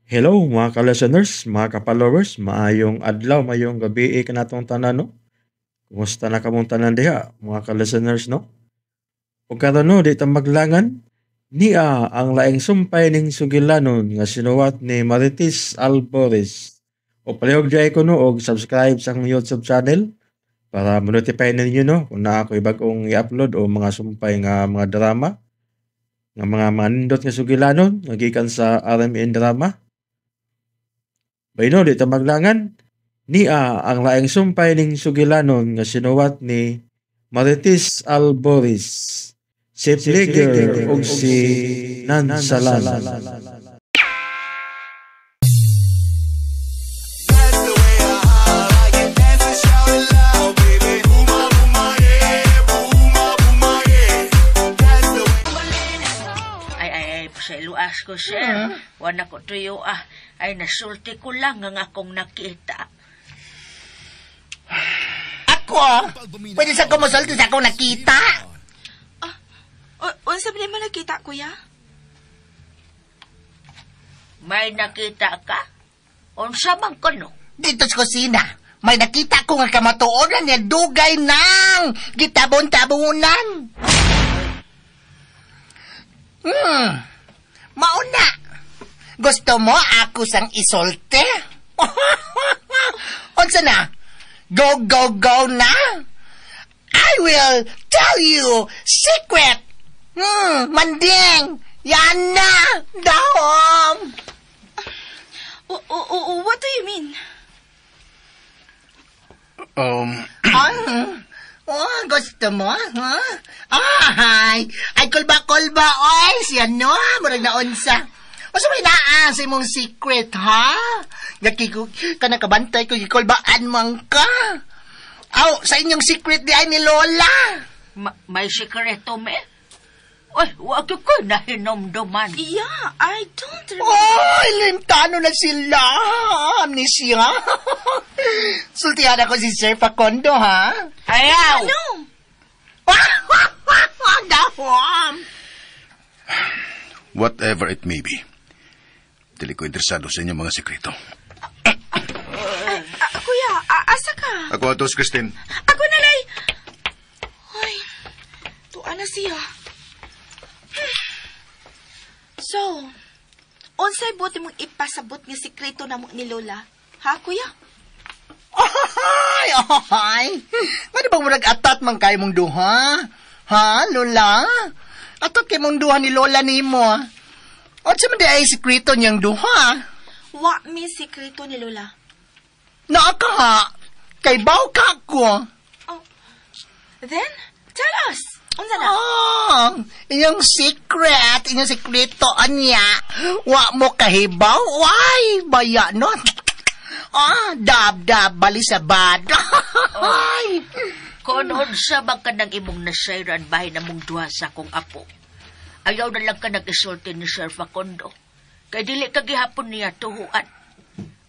Hello mga ka-listeners, mga ka-followers, maayong adlaw, maayong gabi kanatong tanan no. Kumusta na kamong tanan diha, mga ka-listeners no? Ug karon no, di ta maglangan niya ang laing sumpay ning sugilanon nga sinuwat ni Marites Alvarez. O palihog jay ko no og subscribe sa akong YouTube channel para ma-notify ninyo no kung naa ako'y bag-ong i-upload o mga sumpay nga mga drama nga mga manindot nga sugilanon nga gikan sa RMN Drama. Bayno, di ta maglangan. Niya ang laing sumpay ning sugilanon nga sinuwat ni Marites Alvarez, si Plager ug si Nansalan. Sa iluas ko, sir. Wana ko tuyo ay nasulti ko lang ang akong nakita. Ako? Pwede sa kumusulti sa akong nakita? Unsa ba naman nakita, kuya? May nakita ka? Unsa man kuno? Dito sa kusina, may nakita ko nga kamatuoran niya dugay ng gitabon-tabunan. Mauna. Gusto mo ako sang isolte? Unsa na? Go, go, go na? I will tell you secret. Manding. Yan na. Dahom. What do you mean? Gusto mo? Ay, kulba-kulba, oy, siya no, murag na unsa. O sa may naa sa imong secret, ha? Nakiko, ka nakabantay ko, ikulbaan man ka. Aw, sa inyong secret di ay ni Lola. May sikreto, me? Uy, wag ko na hinomduman. Yeah, I don't remember. Oy, lintano na sila. Amnesia. Sultihan ako si Sir Facundo, ha? Ayaw! No! Dahom! Whatever it may be, dili ko interesado sa inyong mga sekreto. Kuya, asa ka? Ako atos, Christine. Ako nalay! Ay, tuwa na siya. So, unsay buti mong ipasabot nga sikreto na mo ni Lola? Ha, kuya? Ay! Ano bang murag atat man kayo mong duha? Ha, Lola? Atat kayo mong duha ni Lola ni mo. O sa man di ay sikreto niyang duha? Wa mi sikreto ni Lola. Naaka ha? Kay baw ka ko. Oh. Then, tell us. Unsa na? Inyong secret, inyong sikreto, anya. Wa mo kahibaw? Ay, baya nun. Dab-dab, balisabad. Ay. Kunod sa bang ka nang imong nasayran bahay na mong duha sa akong apo. Ayaw na lang ka nag-isulti ni Sir Facundo. Kay dili ka gihapon niya tuhuan.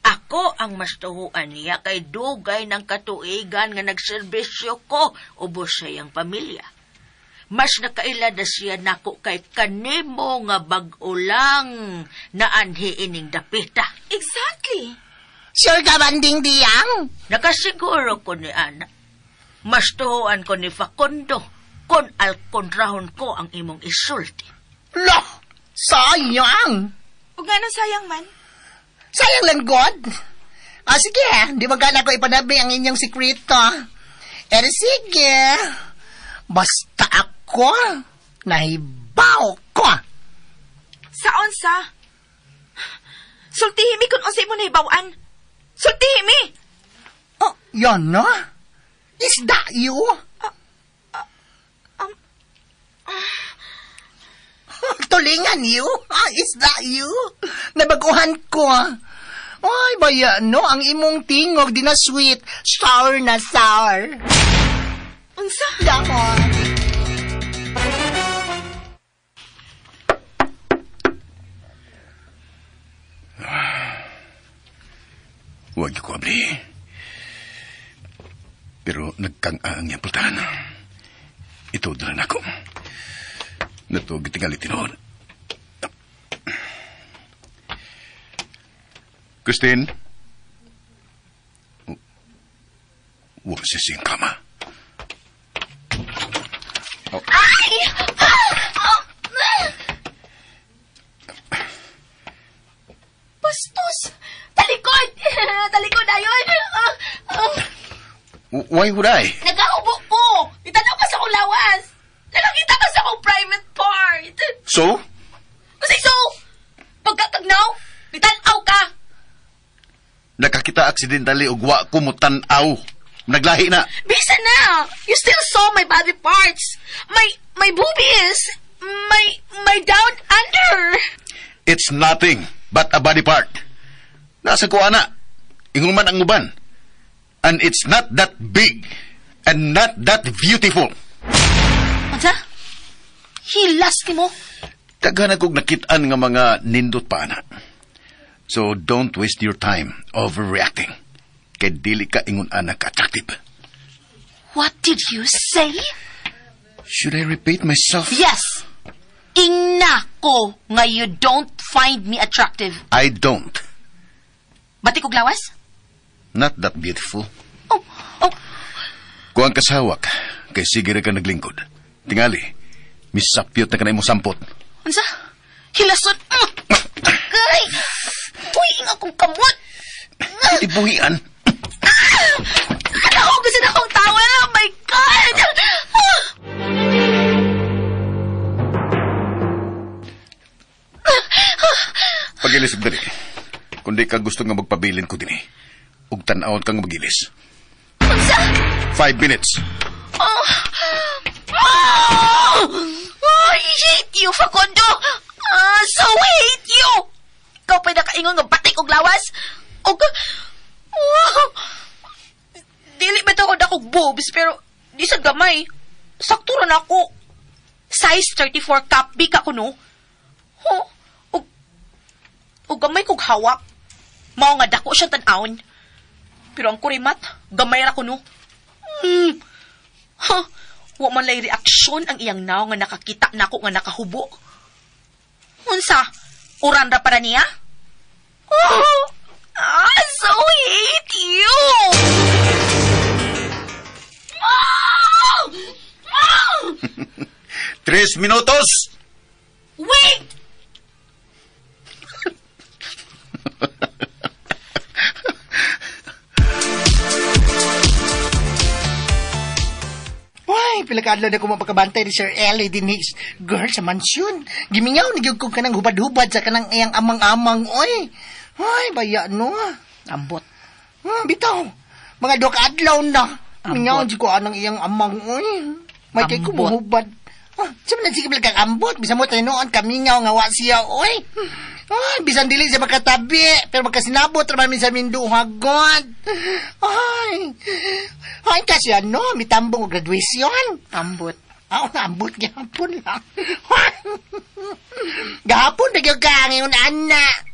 Ako ang mas tuhuan niya kay dugay ng katuigan nga nagserbisyo ko ubos sa iyang pamilya. Mas nakaila na siya nako kay kanimo nga bag-o lang na anhi ining dapita. Exactly. Sure ka banding diyang? Nakasiguro ko ni Ana. Mas tuhuan ko ni Facundo kung alkontrahon ko ang imong isulti. Lo, sayang. Ug nga sayang man. Sayang lang, God. Sige, di ba gana ko ipanabi ang inyong sikreto? Sige. Basta ako, nahibaw ko. Saon sa? Sultihimi kung unsay mo nahibawaan. Sultihimi! Oh, yan na? Is that you? Tulingan you? Is that you? Nabaguhan ko. Ay, baya, no? Ang imong tingog, di na sweet. Sour na sour. Unsa? Damon. Huwag ko abli. Pero nagkang-aang niyang pultahan. Ito dalan ako. Nato gitingali tinuod. Christine? Huwag sising ka, ma. Ay! Bastos! Talikod! Talikod na yun! Why would I? Nagkahubo ko! Itanaw ka sa akong lawas! Nakakita ka sa akong private part! So? Kasi so, pagkakagnaw, itanaw ka! Nakakita aksidentally og wa ko mo tan-aw. Naglahi na. Bisa na! You still saw my body parts! My boobies! My down under! It's nothing but a body part. Nasa ko ana. Ingon man ang uban. And it's not that big and not that beautiful. Ansa? Hilas ni mo? Daghan akong nakitaan nga mga nindot pa ana. So don't waste your time overreacting. Kay dili ka ingon anak attractive. What did you say? Should I repeat myself? Yes! Ingna ko nga you don't find me attractive. I don't. Bati kog lawas? Not that beautiful. Oh. Kuang kasawak, kay sige ka naglingkod. Tingali, misapyot na ka na imong sampot. Ansa? Hilason! Ay! Uy, akong kamot! Ibuhian. Ano ko kasi na akong tawa? Oh my God! Pagilis og dali. Kung di ka gusto nga magpabilin ko din ug tan-awon kang magilis. Ansa? 5 minutes. I hate you, Facundo! So hate you! Ikaw pa'y nakaingon nga batik og lawas? Og... Dili ba ito ako dakog boobs, pero di sa gamay. Saktura na ako. Size 34 cup, big ako, no? Og gamay kog hawak. Mao nga dako siya tan-awon. Pero ang kurimat, gamay ra ko, no? Wa man lay reaksyon ang iyang naw nga nakakita nako nga nakahubo. Unsa? Uran ra para niya? I so hate you! 3 minutos! Wait! Ay, pilakadlaw na ko mapagkabantay ni Sir Ellie Denise. Girl, sa mansyon. Gimingaw, nagyog ko kanang hubad-hubad sa kanang iyang amang-amang, oy. Ay, baya no. Ambot. Bitaw. Mga adlaw na. Mingaw, di ko anang iyang amang, oy. May kay ko muhubad. Sabi na sige kang ambot. Bisa mo tayo noon, kamingaw nga wa siya, oy. Ay, bisan dili siya magkatabi. Pero magkasinabot, ramami sa minduha, God. Ay, kasi ano, mitambong o graduation. Ambot. Ambot, gahapon lang. Gahapon, nagyog ka, ngayon, anak.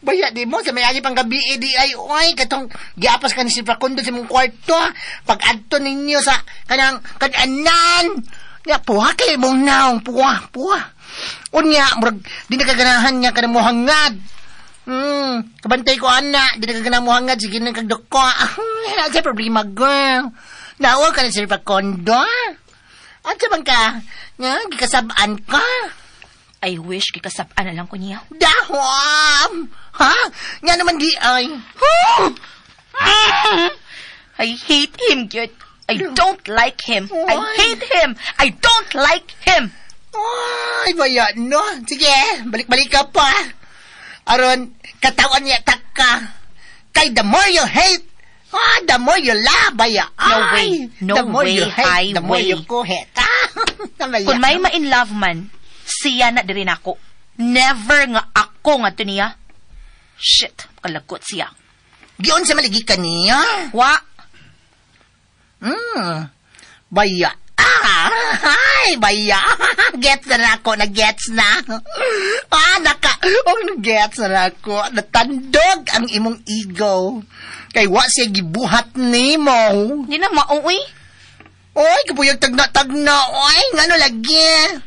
Baya, di mo, sa may ali pang gabi, di ay, oy, katong, giapas ka ni si Facundo sa mong kwarto, pag-adto ninyo sa, kananan. Ya, puha kayo mong naong, puha. Unya, murag, di nakaganahan niya ka na mo hangad. Kabantay ko, anak, di nakaganahan mo hangad, sige na kagdoko. Sa problema, girl. Nawag ka na si Facundo. At sa bang ka, nga, gikasabaan ka. I wish kikasabaan na lang ko niya. Dahom! Ha? Nga naman di ay. I hate him, Gyud. I don't like him. I hate him. I don't like him. Ay, baya, no? Sige, balik-balik ka pa. Aron, katawan niya tak ka. Kay the more you hate, the more you love, baya. No way. No the more way, you hate, the more highway. you kuhet. Kung may ma-in-love man, siya na din ako. Never nga ako nga to niya. Shit, kalagot siya. Giyon sa maligi ka niya. Wa. Baya. Ay, baya. Gets na ako, nag-gets na. Nag-gets na ako. Natandog ang imong ego. Kay wa siya gibuhat nimo. Di na mauwi. Oy, kapuyag tagna-tagna. Oy, ngano lagi.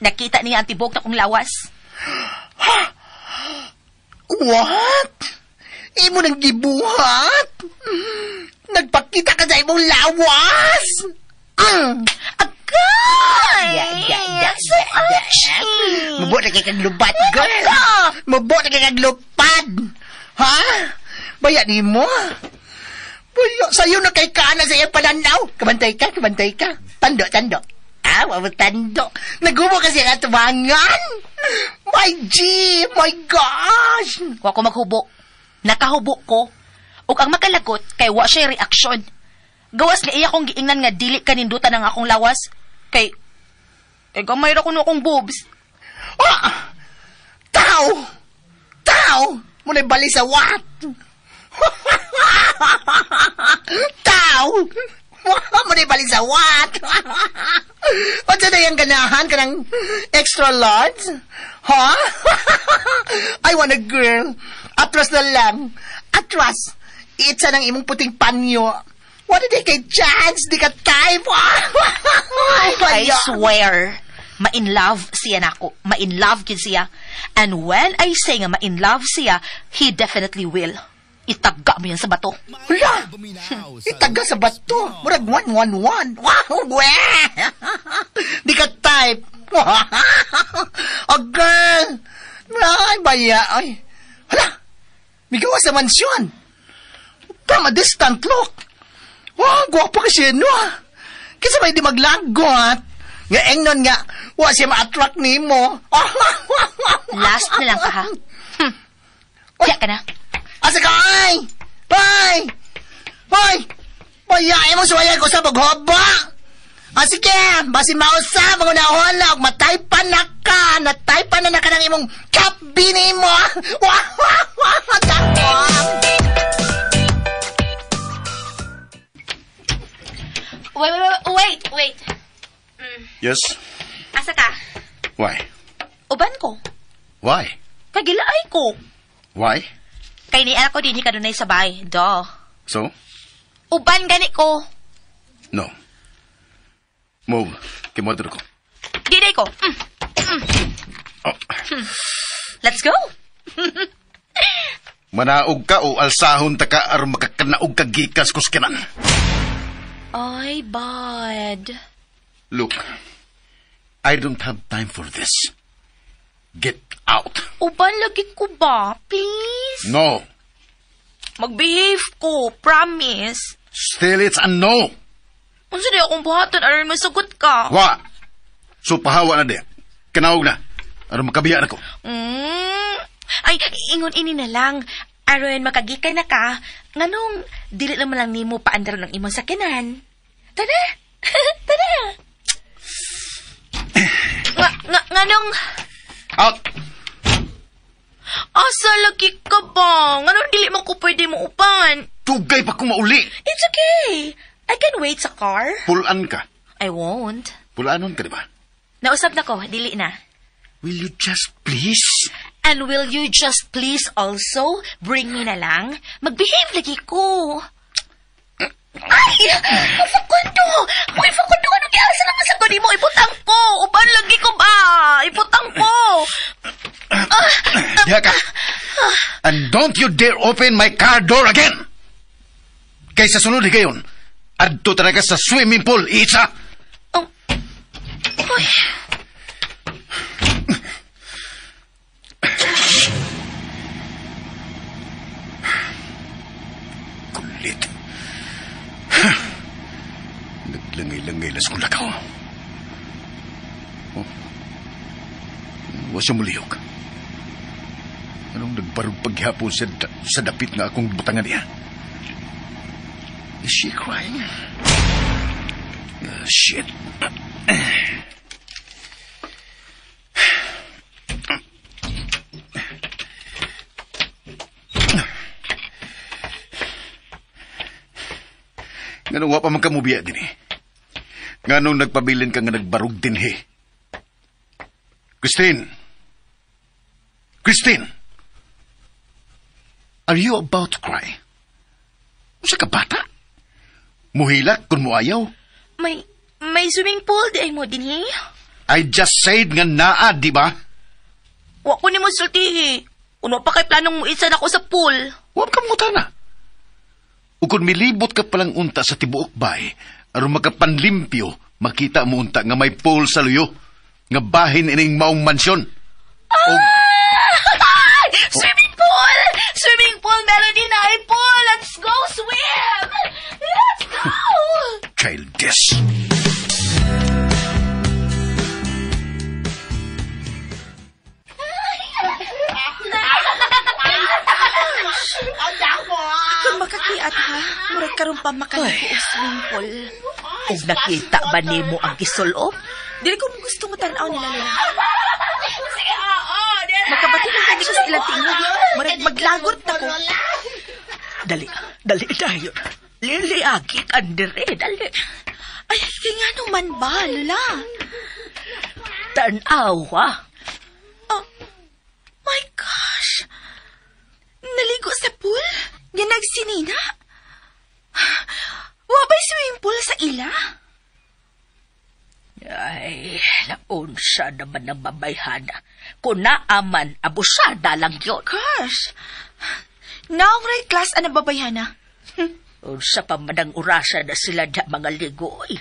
Nakita niya ang tibok na kong lawas. What? Imo nang gibuhat? Nagpakita ka sa imong lawas? Agay! Mabot na kay kag lupat, girl. Mabot na kay kag lupad. Ha? Baya ni mo. Baya, sa'yo na kay kana sa iyang pananaw. Kabantay ka. Tando. Tando. Nagubo kasi ang atubangan. My G, my gosh. Wa ko maghubo. Nakahubo ko. Ug ang makalagot kay wa siya reaksyon. Gawas ni iya kong giingnan nga dili kanindutan ang akong lawas. Kay gamay ra kuno akong boobs. Tao. Muna bali sa what? Tao. Muna bali sa what? O dyan na yung ganahan ka ng extra large? Ha? I want a girl. Atras na lang. Atras. Iitsa ng imong puting panyo. What di kay chance? Di ka type. I swear, ma-in love siya nako. Ma-in love kin siya. And when I say nga ma-in love siya, he definitely will. Itagga mo yan sa bato. Hala! Itaga sa bato. Murag 111. Wow! Di ka type. Oh, girl! Ay, baya. Ay. Hala! Migawa sa mansyon. Tama, distant look. Wow, guwapo kasi no. Kasi may di maglagot. Nga engnon nga, wa siya ma-attract ni mo. Last na lang ka ha. Kaya ka na. Asa ka, ay! Ay! Ay! Payain mo suwaya ko sa paghoba! Sige, basin mausap ang unahola, og mataypan na ka! Nataypan na ka ng imong kapbini mo! Wait. Yes? Asa ka? Why? Uban ko. Why? Kagilaay ko. Why? Kay ni ako din ka dunay sabay. Duh. So? Uban gani ko. No. Move. Kimotor ko. Diday ko. Oh. Let's go. Manaog ka o alsahon ta ka aron makakanaog ka gikas kuskinan. Ay, bad. Look, I don't have time for this. Get out. Uban lagi ko ba? Please? No. Mag-behave ko. Promise. Still, it's a no. Unsa di akong buhatan aron masagot ka? Wa. So, pahawa na di. Kanaog na. Aron makabiya na ko. Ay, ingon ini na lang. Aron makagikay na ka. Nganong, dili naman lang nimo paandar ng imong sakinan. Tada! Tada! Nganong... Out! Asa lagi ka ba? Nganong dili man ko pwede mo upan? Tugay pa kung mauli. It's okay. I can wait sa car. Pulaan ka. I won't. Pulaanon ka, di ba? Nausap na ko, dili na. Will you just please? And will you just please also bring me na lang? Mag-behave lagi ko. Ay! Fakundo! Uy, Fakundo! Ano kaya sa naman sa mo? Iputang ko! Uban lagi ko ba? Iputang ko! Diha ka. And don't you dare open my car door again! Kaysa sunod gayon, adto talaga sa swimming pool, Isa! Oh. Uy. Kulit. Naglangay-langay las kong lakaw. Oh. Wa siya mulihok. Anong nagbarog paghapon sa dapit na akong butangan niya? Is she crying? Shit. Nganong wa pa man ka mubiya din eh. Nganong nagpabilin ka nga nagbarog din eh. Christine! Christine! Are you about to cry? Usa ka bata? Muhilak kung mo ayaw? May swimming pool di ay mo din eh. I just said nga naa, di ba? Wa ko ni mo sultihi. Uno pa kay planong mo isa na ko sa pool. Huwag ka muta na. O kung milibot ka palang unta sa tibuok bay, aron makapanlimpyo, makita mo unta nga may pool sa luyo, nga bahin ining maong mansyon. Swimming pool! Swimming pool, Melody na ay pool! Let's go swim! Let's go! Childish. Kung makakiat ha, murag karon pa makaligo og swimming pool. Kung nakita ba nimo ang gisulob? Dili ko gusto mo tanaw nila nila. Magkabati lang kami sa ilang tingog. Murag maglagot na ko. Dali dayon. Liliagit andere, dali. Ay, kaya nga naman ba, Lola? Tanaw, ha? Oh, my gosh. Naligo sa pool? Yan nagsinina? Wabay swimming pool sa ila? Ay, naunsa naman ang babayhana. Kung naaman, abusada lang yun. Gosh. Naong right class ang nababayana. Unsa pa man ang urasa na sila da mga ligoy.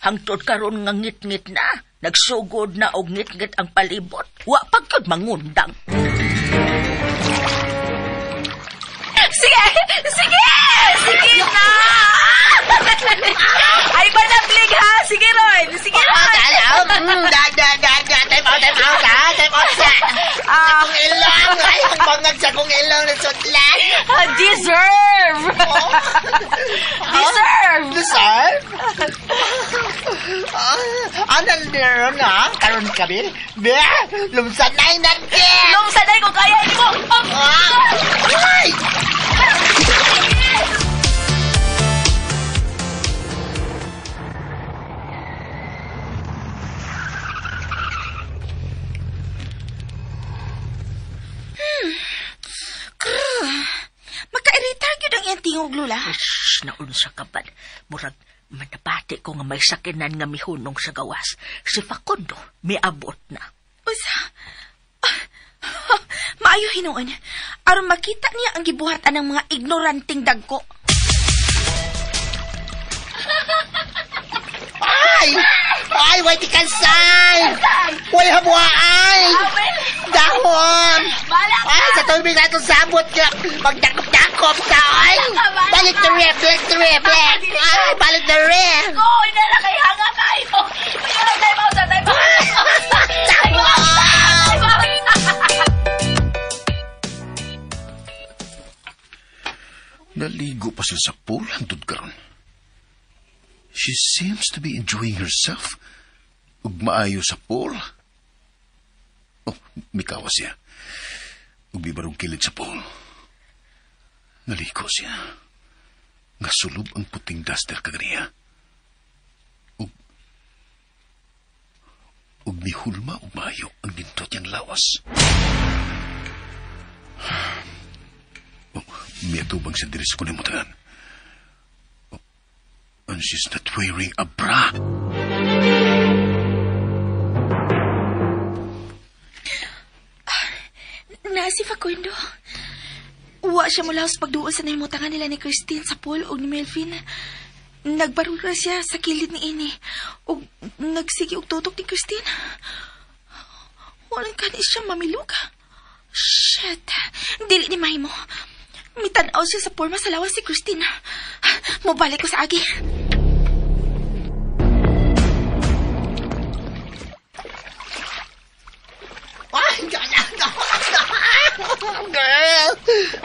Hangtod karon nga ngit-ngit na. Nagsugod na og ngit-ngit ang palibot. Wa pagkod mangundang. Sige! Sige! Sige na! Ay, balablig ha! Sige, Ron! Sige, Ron! Time out, sa. Kung ilang, ay, ang bangag sa kung ilang na sutlan. Deserve! Deserve! Deserve? Anong meron na? Karoon kami? Lumsanay natin! Lumsanay ko kaya hindi mo! Ay! Maka-irritar yun ang iyang tingog, Lola. Shhh, naunsa ka ba? Murag, manapati ko nga may sakinan nga mihunong sa gawas. Si Facundo, may abot na. Usa? Maayo hinuon. Aron makita niya ang gibuhatan ng mga ignoranting dagko. Ay, why di kansay? Why habuay? Dahon! Ay, sa tubig na itong sabot ka. Magdakop-dakop ka, ay! Balik the ref! Ay, balik the ref! Go! Hindi na kayo hanga kayo! Time out! Naligo pa siya sa pool, hantod karon. She seems to be enjoying herself. Ug maayo sa pool. Oh, mikawa siya. Ug bibarong kilid sa pool. Naligo siya. Ngasulob ang puting duster kaganiya. Ug mihulma ug maayo ang dintot niyang lawas. Oh, miatubang sa diri sa kunimutan. Oh, and she's not wearing a bra. Na si Facundo. Uwa siya mula sa pagduol sa naimutangan nila ni Christine sa pool o ni Melvin. Nagbarura siya sa kilid ni Ini. O nagsigi og tutok ni Christine. Walang kanis siya mamilog. Shit. Dili ni mahimo. Mitanaw siya sa porma sa lawas si Christine. Mabalik ko sa agi. Ay, girl!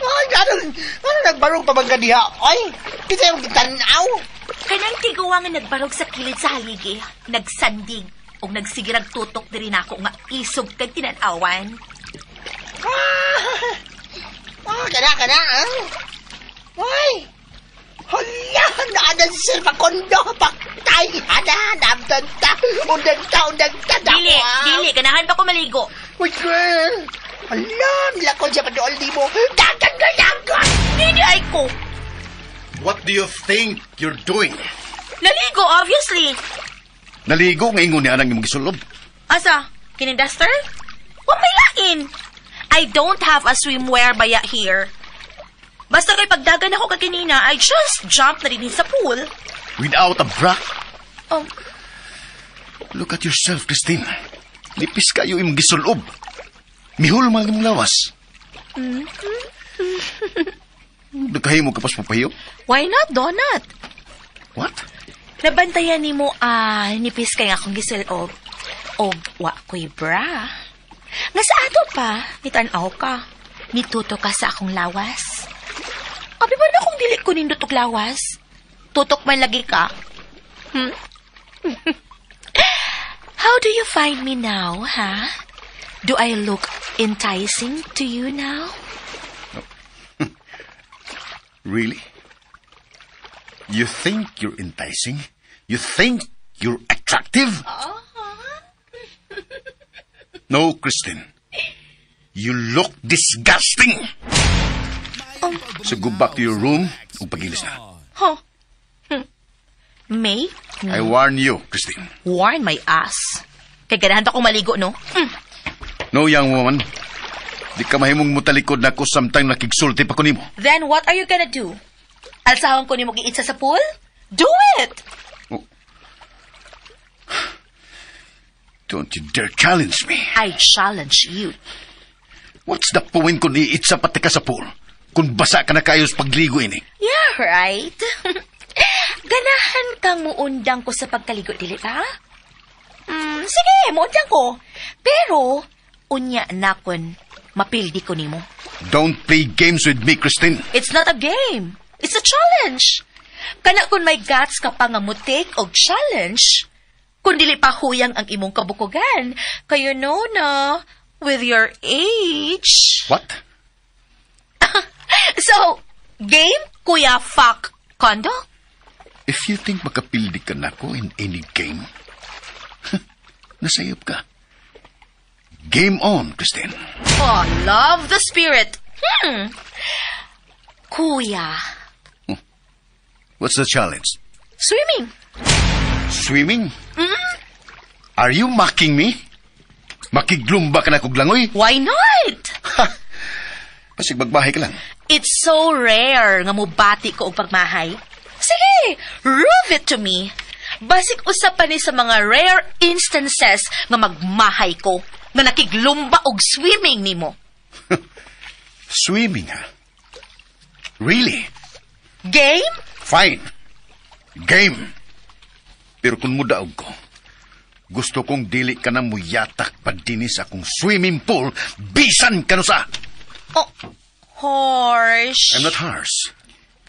Ay, ano nagbarong pa bang kaniya? Ay, kasi yung tanaw. Kanang tiguwang nga nagbarog sa kilid sa haligi. Nagsandig. O nagsigirag tutok diri na ako nga isog kag tinanawan. Kana, Ay! Hala, naanan si Sir Facundo. Paktay, namdan ta. Undag ta. Dili, ganahan pa ko maligo. Uy, girl. Hala, nilakon siya pa doon di mo. Dagan. Hindi ay ko. What do you think you're doing? Naligo, obviously. Naligo nga ingon ni anang imong gisulob. Asa? Kining duster? Wa may lain. I don't have a swimwear baya here. Basta kay pagdagan ako kaginina, I just jumped na rin sa pool. Without a bra? Um, Look at yourself, Christine. Lipis kayo imong gisulob. Mihul man imong lawas. Nagkahimo ka pas papayo? Why not, Donut? What? Nabantayan ni mo, nipis kay nga akong gisulob. O, wa ko'y bra. Nga sa ato pa, nitanaw ka. Nituto ka sa akong lawas. Abi ba na kung dili ko nindutok lawas? Tutok man lagi ka. How do you find me now, ha? Do I look enticing to you now? Really? You think you're enticing? You think you're attractive? No, Christine. You look disgusting. So go back to your room o pagilis na. Huh? May? I warn you, Christine. Warn my ass. Kaya ganahan akong maligo, no? No, young woman. Di ka mahimong mutalikod na ako samtang nakigsulti pa ko nimo. Then what are you gonna do? Alsahon ko ni mo giitsa sa pool? Do it! Don't you dare challenge me. I challenge you. What's the point kung iitsa pati ka sa pool? Kung basa ka na kayo sa pagligo ini. Yeah, right? Ganahan kang muundang ko sa pagkaligo, dili ka? Sige, muundang ko. Pero, unya na kun, mapildi ko nimo. Don't play games with me, Christine. It's not a game. It's a challenge. Kana kun may guts ka pa nga mo take og challenge, kung dili pa huyang ang imong kabukugan, kayo know na, with your age. What? So, game, Kuya Fuck Kondo? If you think makapildi ka na ko in any game, nasayop ka. Game on, Christine. Oh, love the spirit. Kuya. What's the challenge? Swimming. Swimming? Are you mocking me? Makiglumba ka na kog langoy? Why not? Pasig magbahay ka lang. It's so rare nga mubati ko og pagmahay. Sige, prove it to me. Basig usapan ni sa mga rare instances nga magmahay ko, nga nakiglumba og swimming nimo. Swimming, ha? Really? Game? Fine. Game. Pero kung mudaog ko, gusto kong dili ka na muyatak pa dinis akong swimming pool, bisan ka no sa. Oh, harsh. I'm not harsh.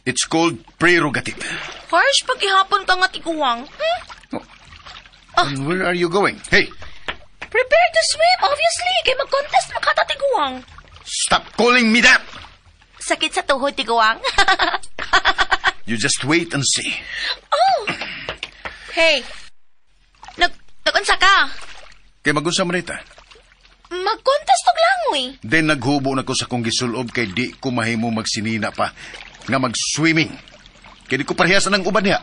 It's called prerogative. Harsh pag ihapon ka nga tiguwang. And where are you going? Hey, Prepare to swim, obviously. Kay mag-contest makatatiguwang. stop calling me that. Sakit sa tuhod, tiguwang. You just wait and see. Oh! Hey, nag-unsa ka? Kay magunsa man ita. Mag-contest og langoy. Then naghubo na ko sa kong gisulob kay di ko mahimo magsinina pa nga mag-swimming. Kay di ko parehasan ng uban niya.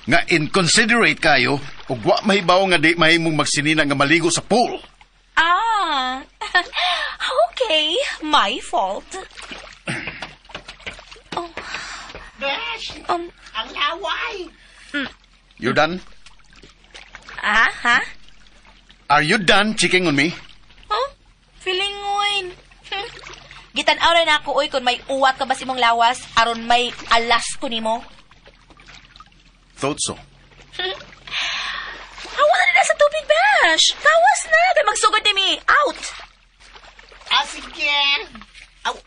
Nga inconsiderate kayo ug wa mahibaw nga di mahimong magsinina nga maligo sa pool. Ah, okay. My fault. Besh, ang laway. You done? Ha? Are you done checking on me? Huh? Feelingoy. Gitan-aw na ako, oy, kung may uwat ka ba si mong lawas, aron may alas ko nimo. Thought so. Hawa na nila sa tubig, Bash. Tawas na. Kaya magsugod ni mi. Out. Sige.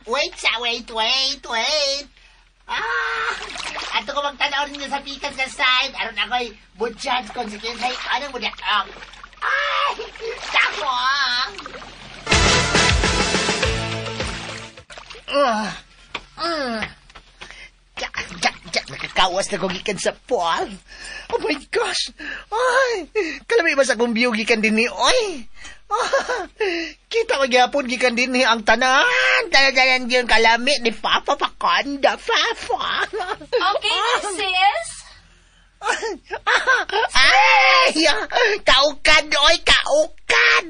Wait. Ato ko magtanaw ninyo sa pikas sa side. Aron ako'y butchad kung sige say, anong budak ang. Ay! Dako! Nakakawas na kong ikan sa pool. Oh my gosh! Ay! Kalamay ba sa kong view gikan din ni Oy? Kita ko gyapon gikan din ni ang tanan. Tanan yun kalami ni Papa Pakonda. Papa! Okay, sis. Ay! Kaukad, oy, kaukad!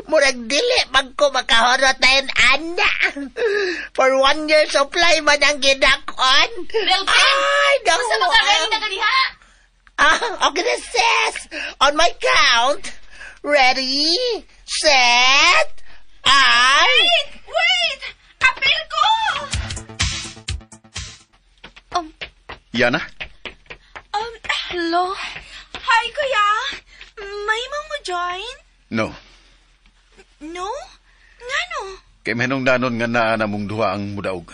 Murag dili, pag ko makahorot na yun, ana. For 1 year supply man ang ginakon. Melvin! Ay, daw. Basta makaready na ganiha! Okay na, sis. On my count. Ready, set, Wait! Apil ko! Yana? Hello? Hi, kuya. May mo join? No. No? Ngano? Kay mahinong nanon nga naa na mong duha ang mudaog.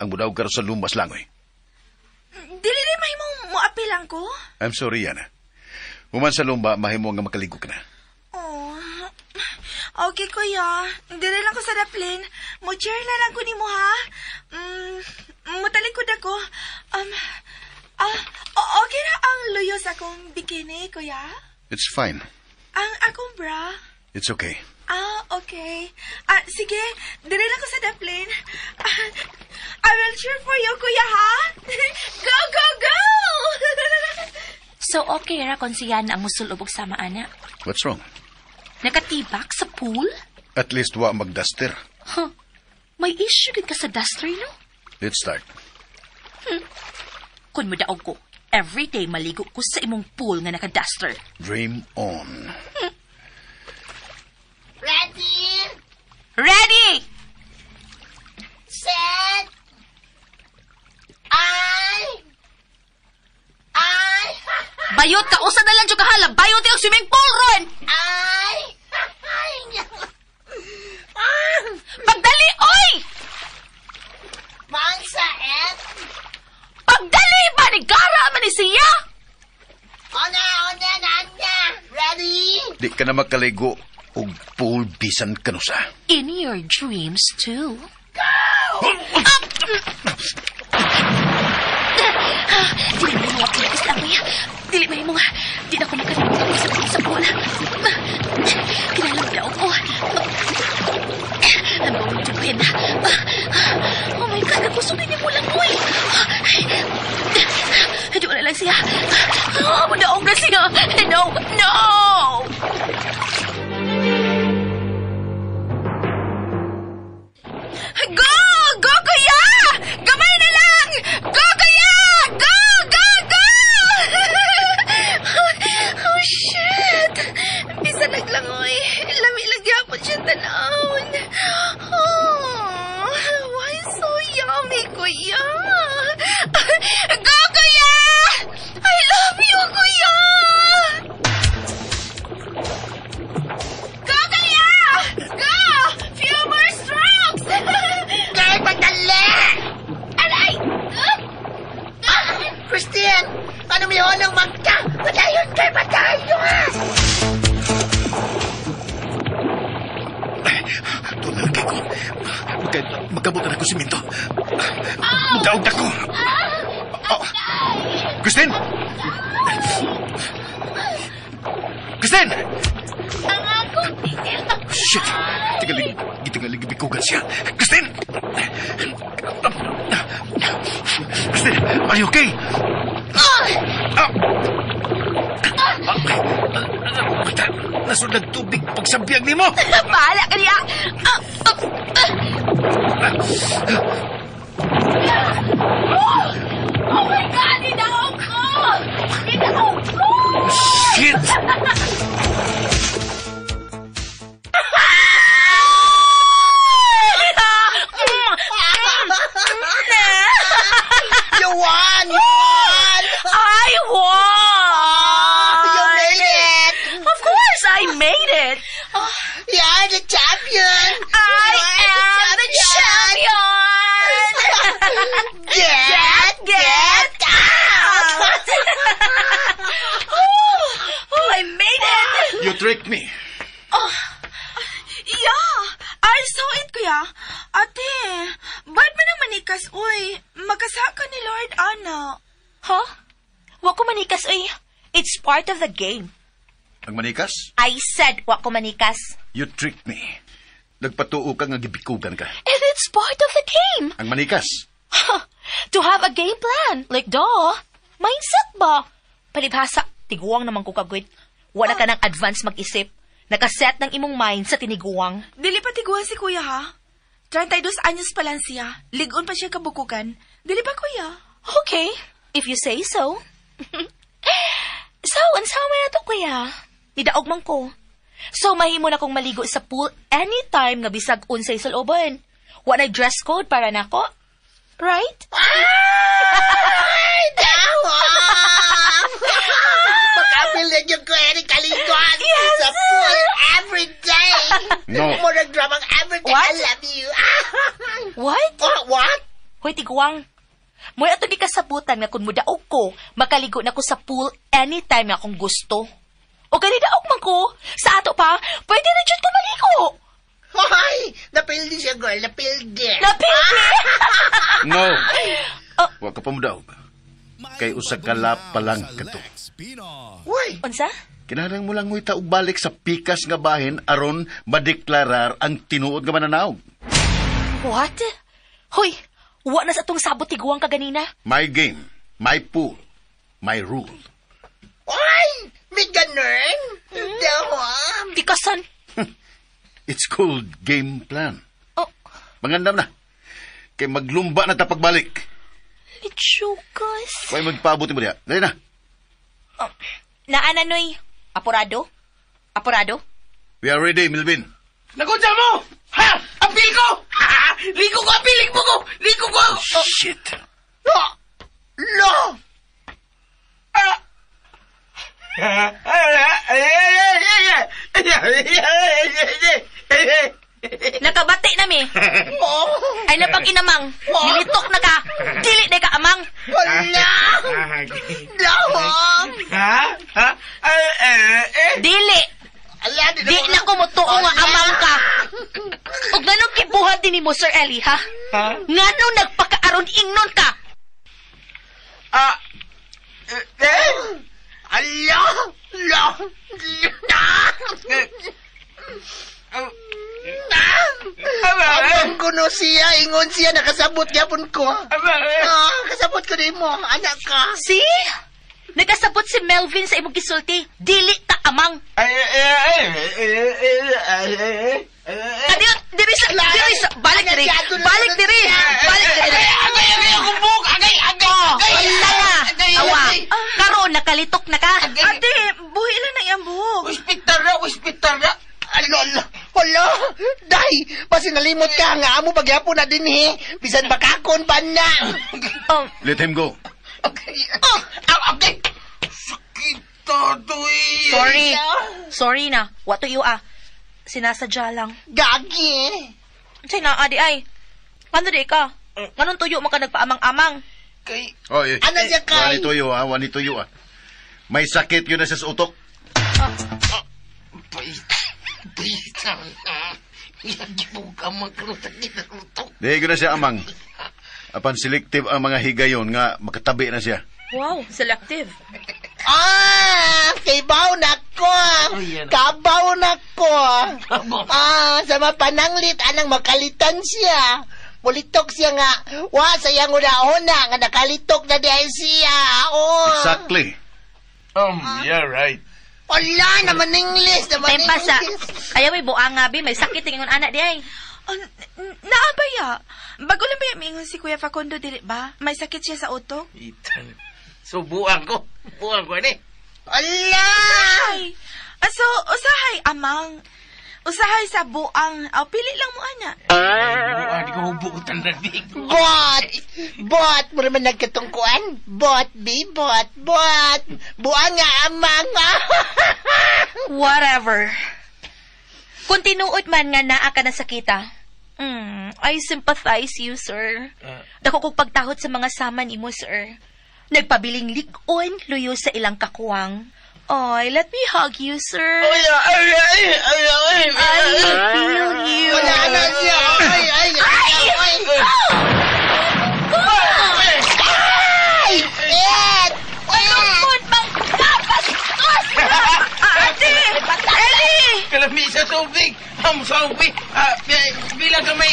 Ang mudaog karo sa lumbas langoy. Dili rin may mo apilang ko? I'm sorry, Yana. Human sa lumba, mahimo nga makaligo ka na. Oh, okay, kuya. Dili lang ko sa daplin. Mo-chair na lang ko ni mo, ha? Mutalikod ako. Okay na ang luyos akong bikini, kuya? It's fine. Ang akong bra? It's okay. Okay. Sige, dili lang ko sa daplin. I will cheer for you, kuya, ha? Go, go, go! So okay ra kung siya na ang musulubog sama ana. What's wrong? Nakatibak sa pool? At least wa magduster. Huh. May issue gid ka sa duster, no? Let's start. Kung madaog ko, everyday maligo ko sa imong pool nga naka-duster. Dream on. ready, Ready! set, Bayot ka, usa na lang dyan kahala. Bayot yung swimming pool, Ron! Pagdali, oy! Mangsa, Pagdali ba ni Gara man ni siya? Ona, nanya. Ready? Di ka na makaligo og pool bisan kanusa. In your dreams, too. Dili mo mga pilis lang, kuya. Dili mo nga. Di na ko makalimutan sa pool. Kinalang daw ko. Ang bawang tubin. Oh my God, nagusugin niya mo lang, boy. Di wala lang siya. Madaong na siya. No! Go! Go, kuya! Gamay na lang! Go, kuya! Go! Oh, shit! Bisa naglangoy. Lami lang yapon siya tanawon. Oh, why so yummy, kuya? Go, kuya! I love you, kuya! Go, kuya! Go! Few more strokes! Kaya pagdali! Aray! Christian, paano may honong magka? Patayon kay patayon! Tumalagay ko. Magkabutan ako siminto. Magdaog ako. Christine! Christine! Ang akong titil. Shit! Tingalig bikugan siya. Christine! Christine, are you okay? Nasunod tubig pagsabiag ni mo! Bahala ka niya! Oh my God! Dinahog ko! Shit! You won! I won! You made it! Of course I made it! You're the champion! I am the champion! Get out! Oh, I made it! You tricked me. Yeah, I saw it, kuya. Ate, ba't mo naman ikas, uy? Magkasaka ni Lord Ana. Huh? Wa ko manikas, ay. It's part of the game. Ang manikas, I said wa ko manikas. you tricked me. Nagpatuo ka nga gibikugan ka. And it's part of the game. Ang manikas, To have a game plan. Like, duh. Mindset ba? Palibhasa, tiguang naman ko kagwit. Wala ka ng advance mag-isip. Nakaset ng imong mind sa tiniguang. Dili pa tiguan si kuya, ha? 32 anyos pa lang siya. Ligon pa siya kabukugan. Dili pa, kuya? Okay, if you say so. So, unsaw man na to, kuya? Nidaog man ko. So, mahimo na kong maligo sa pool anytime nga bisag unsay saloban. Wa na dress code para nako. Right? Ay, dawang! Magkapilig yung Kuya Kaliguan sa pool every day. No. Mo nagdramang every day. What? I love you. What? What? Hoy, tiguang. Mo'y ato di kasabutan nga kung mudaog ko, makaligo na ko sa pool anytime nga akong gusto. O kanidaog man ko, sa ato pa, pwede na dyan ko maligo. Hoy! Napildi siya, girl. Napildi. Napildi! No. Wa ka pa mo daw. Kay usa ka lap pa lang kato. Uy! Unsa? Kinahanglan mo lang mo itaog balik sa pikas nga bahin aron madeklarar ang tinuod nga mananaog. What? Hoy, wa na sa atong sabot tiguang kaganina. My game, my pool, my rule. Uy! May ganun? Dawang! Tikasan. It's called game plan. Oh, Mangandam na. Kay maglumba na tapagbalik. litsukas. Kaya magpabuti mo diha. Dali na. Oh, naananoy, apurado? Apurado? We are ready, Milvin. Nagunsa mo! Ha! Apil ko! Ha! Ligo ko! Apilig mo ko! Ligo ko! Shit. Lo! Lo! Nakabati na mi. Ay napag-inamang. Nilitok na ka. Dili na ka amang. Wala! Dawang! Dili. Ala, Di na ko mutuo nga amang ka. Ug nganong kibuhat din ni mo, Sir Eli, ha? Nganong nagpakaaron ingnon ka? Ala! Lo! Abang kuno siya, ingon siya, nakasabot gyapon ko. Kasabot ko din mo, anak ka. See? Nagkasabot si Melvin sa imong gisulti. Dili ka amang. Kadiyot, diri sa, balik diri. Balik diri. Balik diri. Wala nga. Awa. Karon nakalitok na ka. Ate, buhi lang na iyang buhok. Hospital na. Alo. Day, basi nalimot ka nga amo pagyapon na din bisan bakakon pa na. Oh, Let him go. Okay. Okay. Sakit toy. sorry na. What to you Sinasadya lang. Gagi. Say na, adi ay. Ano di ka? Anong tuyo mo ka nagpaamang-amang? Kay Oh, eh. Ano siya kay? Wani tuyo ah. May sakit yun na sa utok. Bisang na. Yagi po ka magkrutakit ang utok. Dahil na siya amang. Apan selective ang mga higayon nga makatabi na siya. Wow, selective. Kay baw na ko. Kabaw na ko. Sa mapananglit, anang makalitan siya. Mulitok siya nga. Sayang una-una nga nakalitok na dahil siya. Exactly. Yeah, right. Wala naman English. Ay, pasa. Ayaw may buang nga, may sakit yung anak di ay. Naabaya. Bago lang ba yung mingon si Kuya Facundo, dili ba? May sakit siya sa utok? Itan. So, buang ko ni. Wala! Ay! So, usahay, amang. Usahay sa buang. Pili lang mo, ana. Buang, di ko hubog tanda di. Bot! Mo naman nagkatungkuan. Bot. Buang nga amang. Whatever. Kung tinuod man nga naa ka na sakita, I sympathize you, sir. Dako kong pagtahot sa mga sama ni mo, sir. Nagpabiling lig-on, luyo sa ilang kakuwang. Ay, let me hug you, sir. I feel you. Wala na siya. Ay! Ed! Malungkot mang kapastos na! Ate! Ellie! Kalami sa tubig. Ang tubig. Bilang kamay.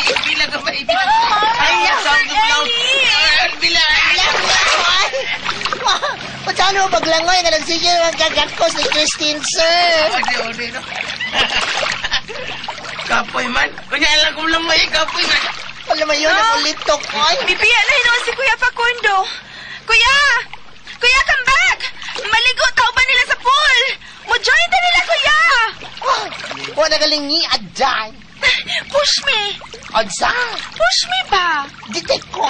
Ay, Sir Ellie! Bilang! Ano, paglangoy nga nagsige ang kagakos ni Christine, sir. Ode, no? Kapoy man. Kunya lang kung lang may kapoy man. Alam mo yun, ang ulitok, oy. Bibiya na hinoon si Kuya Facundo. Kuya! Kuya, come back! Maligo tao ba nila sa pool? Mo-join na nila, Kuya! Wala galing aday. Push me! Odsa, Push me ba? detect ko.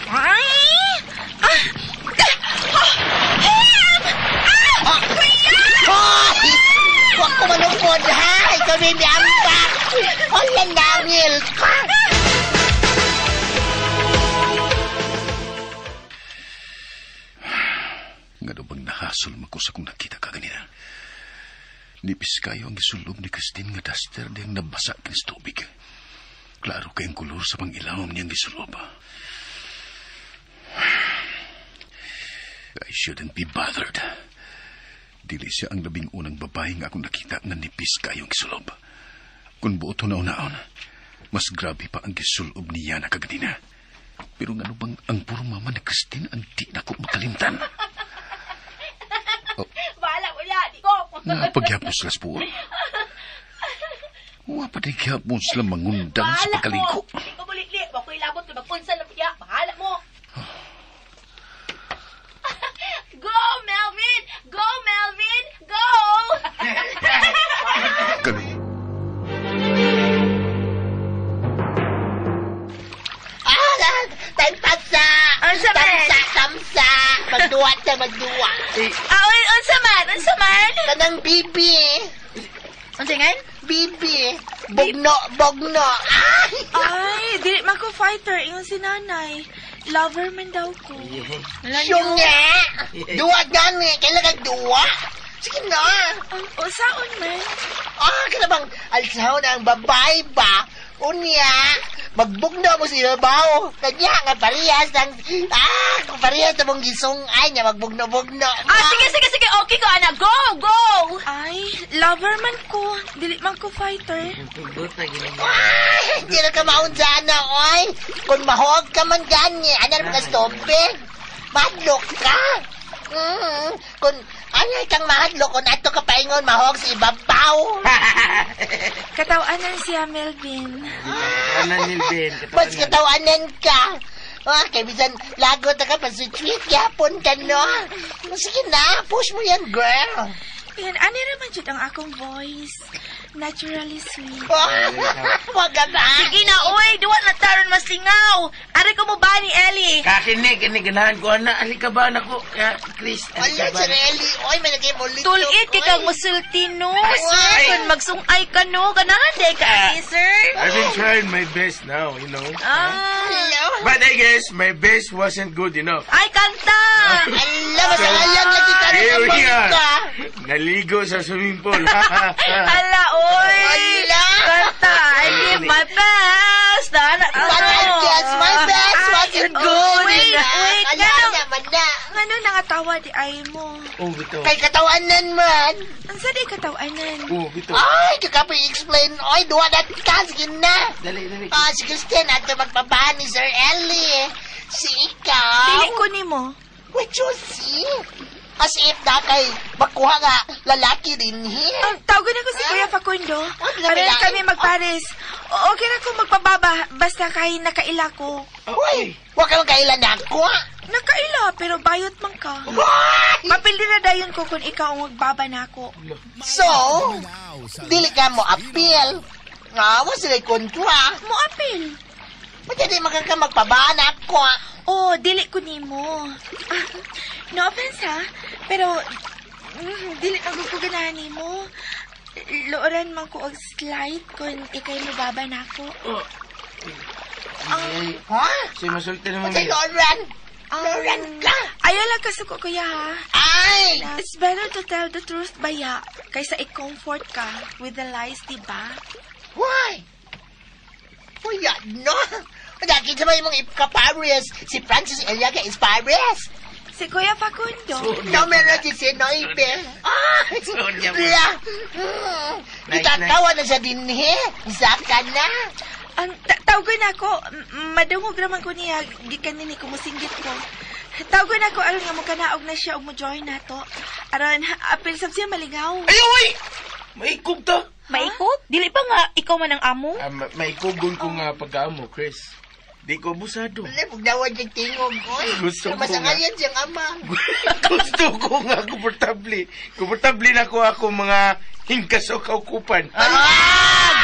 Ay! Help! Kuya! Hoy! Huwag ko manungkod, ha? Ikaw may ambak. Wala nangil ka. Nga daw bang nahasol ko sa kung nakita ka ganina. Nipis kayo ang gisulob ni Christine nga duster diyang nabasa kin sa tubig. Klaro kayong kulor sa pang-ilawam niyang gisulob. I shouldn't be bothered. Dili siya ang labing unang babae nga akong nakita nga nipis kayo ang gisulob. Kung buot na unaon, mas grabe pa ang gisulob niya na kaganina. Pero nga bang ang puro mama ni Christine ang di na ko makalimtan. Bahala ko yan, di ko. Nga paghihapon sila sa pool. Nga pa paghihapon sila mangundang sa pagkaligo. Di ko bulikli. Huwag ko ilabot ko magpunsa lang niya. Bahala mo. Go, Melvin! Go, Melvin! Go! Galing. Tagtagsa! Unsa man? Tamsa! Magduwa siya, magduwa. Unsa man? Kanang bibi. Unsa nga? Bibi. Bogno. Ay, dili man ko fighter. Ingon si nanay. Lover man daw ko. Siyong nga. Duwa gani. Kailangan duwa. Sige na. Usaon man? Kanabang alsaw na ang babae ba? Unya. Magbugno mo si Babaw. Kanya nga parehas ng... parehas na mong gisungay niya. Magbugno-bugno. Sige. Okay ko, ana. Go! Ay, lover man ko. Dili man ko fighter. Hindi na ka maunsa na, oy. Kung mahog ka man gani, ano naman ka stopin? Madlok ka. Kung anyay kang mahadlok, kung ato ka paingon, mahog si Babaw. Katawanan siya, Melvin. Mas katawanan ka. Kaya bisan lagot na ka, pasitweet, yapon ka, no? Sige na, push mo yan, girl. Yan, ano naman dyan ang akong voice. Naturally sweet. Wag ka ba? Sige na, uy. Duwa na taron maslingaw. Ari ko mo ba ni Ellie? Kakinig, ganahan ko, ana. Halika ba na ko, Chris? Wala, Charelli. Oy, may nagay mo lito. Tulit kay kang musulti, no? Ay. Kung magsungay ka, no? Ganahan day ka, sir. I've been trying my best now, you know. Hello? But I guess my best wasn't good enough. Ay, kanta! Ala, masalayang lagi ka na Here we are. ka. Naligo sa swimming pool. Hala, oy! Ala. Kanta, I give my best! Anak ko! But I guess my best wasn't good. Wait, Ala ganun. naman na. Ano nangatawa di ay mo? Oh, bito. Kay katawanan man. Ang sa di katawanan? Oh, bito. Ay, kakapoy explain. Oy, duwa na ka. Sige na. Dali. Si Christine, ato magpabahan ni Sir Ellie. Si ikaw. Dili ko ni mo. What you see? As if na kay makuha nga lalaki din here. Tawagan ako si Kuya Facundo. Para na kami magpares. Okay na kung magpababa. Basta kahit nakaila ko. Uy, huwag kang kailan ako. Nakaila, pero bayot man ka. Why? Mapildi na dayon ko kung ikaw ang magbaba na ako. So, dili ka mo appeal. Nga, sila kontra. Mo apil. Ba't hindi magpabaan ako? Oh, dili ko ni mo. No offense ha, pero dili ako ganahan ni mo. Looran man ko og slide kung ikay mo baba na ako. Ha? Si masulti naman. Ba't Lauren? Lauren ka? Ayaw lang kasuko kuya ha. Ay! It's better to tell the truth baya kaysa i-comfort ka with the lies, diba? Why? Wala, no? Dahil sa may mga ipka-Paris, si Francis Eliaga is Paris. Si Kuya Facundo. No, meron si Sinoipe. Sonya mo. Bla. Nice, Itatawa na siya din, he. Isa ka na. Ang tawagan ako, madungog naman ko niya, gikan nini ko, musinggit ko. Tawgon ako aron nga mo kanaog na siya og mo join nato. Aron apil sab siya maligaw. Ayaw, ay! Maikog ta. Maikot? Dili pa nga ikaw man ang amo? Maikogon ko nga pagkaamo, Chris. Di ko abusado. Wala, pagdawan yung tingog, oy. Gusto ko Masangayan siyang ama. Gusto ko nga komportable. Komportable na ko ako mga hingkas o kaukupan.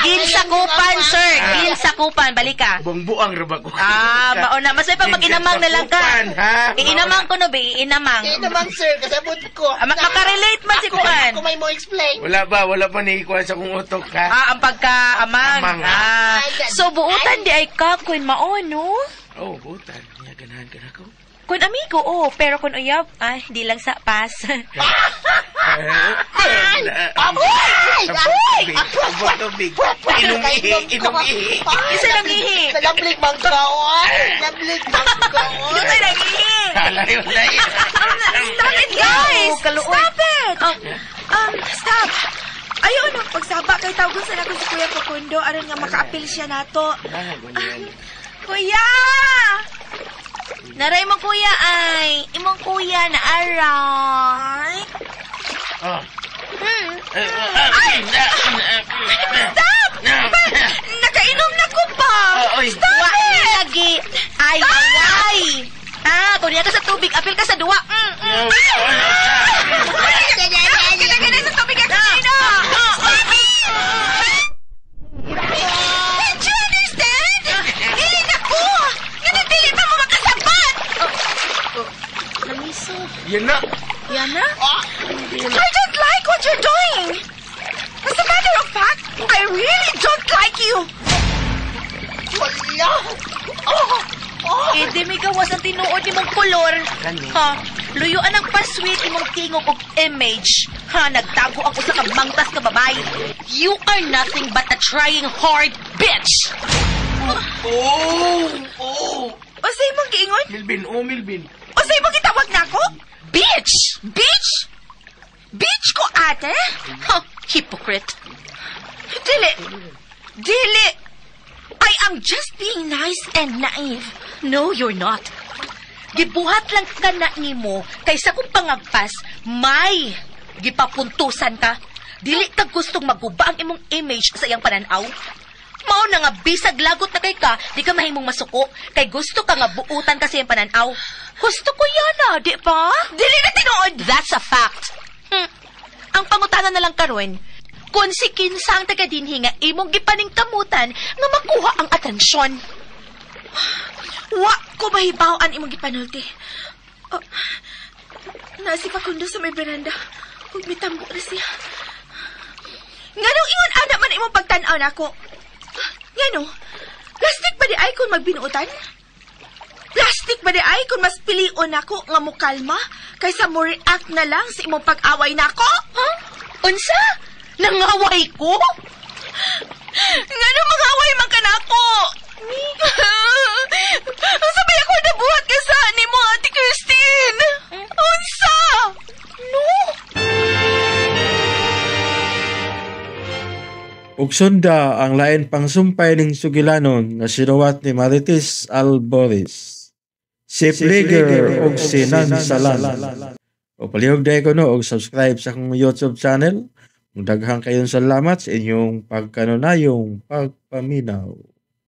Ginsakupan, sir. Ginsakupan. Balik ka. Bangbuang raba ko. Mauna. Masay pag mag-inamang na lang ka. Ha? Iinamang ko no, be. Iinamang. Eh naman, sir, kasabot ko. Makarelate man si Kuan. Kung may mo explain. Wala pa ni ikuha sa kong utok, ha? Ang pagka-amang. Amang. So, buutan di ay ka, Kun Maon, no? Oh, butan. Niya ganahan ka na ko. Kun amigo, pero kun uyab, di lang sa pas. Abot tubig. Inumihi. Isa lang ihi. Nalablig mang kaon. Nalablig mang kaon. Yung lang ihi. Layo. Stop it, guys! Kaluoy. Stop it! Stop! Ayaw na, pagsaba kay tawgon sa nako si Kuya Facundo aron nga maka-apil siya nato. Kuya! Naray mo kuya ay. Imong kuya na aray. Stop! Nakainom na ko pa! Stop Wa it! lagi. Ay. Kung niya ka sa tubig, apil ka sa duwa. Kaya sa tubig ka kanina! Stop it! Can't you understand? Dili na ko! Nga nagdili pa mo makasabat! Namiso. Yan na. Yan na? I don't like what you're doing! As a matter of fact, I really don't like you! Wala. Di may gawas ang tinuod ni mong kolor. Kani. Ha? Luyuan ang pasweet ni mong tingog og image. Ha? Nagtago ako sa kamangtas ka babae. You are nothing but a trying hard bitch! O sa imong giingon? Milbin. O sa imong gitawag na ako? Bitch! Bitch? Bitch ko, ate? Ha? Hypocrite. Dili! I am just being nice and naive. No, you're not. Gibuhat lang ka na nimo kaysa kung pangagpas, may gipapuntusan ka. Dili ka gustong maguba ang imong image sa iyang pananaw. Mao na nga bisag lagot na kay ka, di ka mahimong masuko kay gusto ka nga buutan ka sa iyang pananaw. Gusto ko yana, di ba? Dili na tinuod! That's a fact. Ang pangutana na lang karon, kung si kinsa ang taga dinhi nga imong gipaning kamutan nga makuha ang atensyon. Wa ko mahibawaan imong gipanulti. Nasi Facundo sa may beranda. Huwag mitambo na siya. Nganong ingon ana man imong pagtan-aw nako. Ngano? Plastic ba di ay kung magbinuutan? Plastic ba di ay kung mas pilion nako nga mo kalma kaysa mo react na lang sa imong pag-away nako? Huh? Unsa? Nangaway ko? Ngano mangaway man ka nako? Sabay ako nabuhat ka sa ni mo, Ate Christine. Unsa? No? Ug sunda ang lain pang sumpay ning sugilanon nga sinuwat ni Marites Alboris. Si Plager ug si Nansalan. O palihog day ko no og subscribe sa akong YouTube channel. Daghang kayong salamat sa inyong pagkanunayong pagpaminaw.